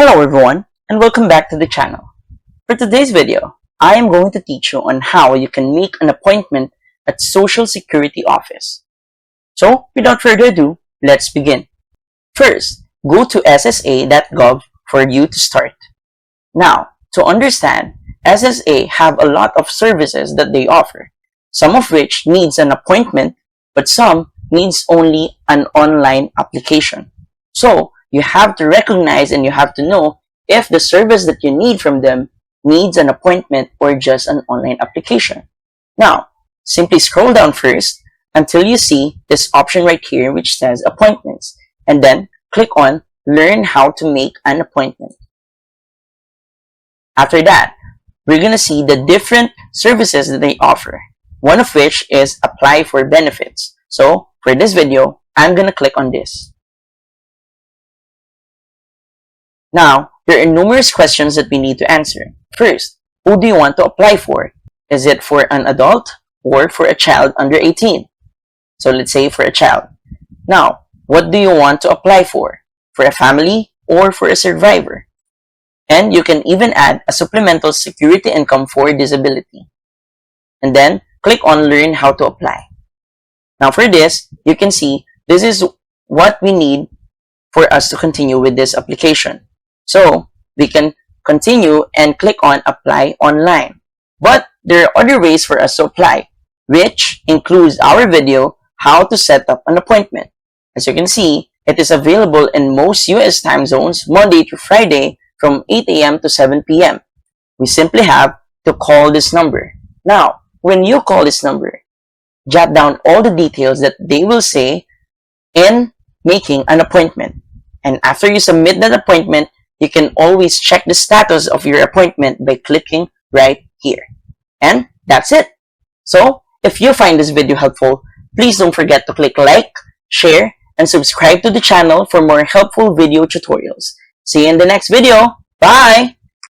Hello everyone, and welcome back to the channel. For today's video, I am going to teach you on how you can make an appointment at Social Security office. So, without further ado, let's begin. First, go to ssa.gov for you to start. Now, to understand, SSA have a lot of services that they offer, some of which needs an appointment, but some needs only an online application. So, you have to recognize and you have to know if the service that you need from them needs an appointment or just an online application. Now, simply scroll down first until you see this option right here which says appointments, and then click on learn how to make an appointment. After that, we're going to see the different services that they offer, one of which is apply for benefits. So for this video, I'm going to click on this. Now, there are numerous questions that we need to answer. First, who do you want to apply for? Is it for an adult or for a child under 18? So let's say for a child. Now, what do you want to apply for? For a family or for a survivor? And you can even add a supplemental security income for disability. And then, click on learn how to apply. Now for this, you can see this is what we need for us to continue with this application. So, we can continue and click on apply online. But there are other ways for us to apply, which includes our video, how to set up an appointment. As you can see, it is available in most US time zones, Monday to Friday from 8 a.m. to 7 p.m. We simply have to call this number. Now, when you call this number, jot down all the details that they will say in making an appointment. And after you submit that appointment, you can always check the status of your appointment by clicking right here. And that's it. So, if you find this video helpful, please don't forget to click like, share, and subscribe to the channel for more helpful video tutorials. See you in the next video. Bye!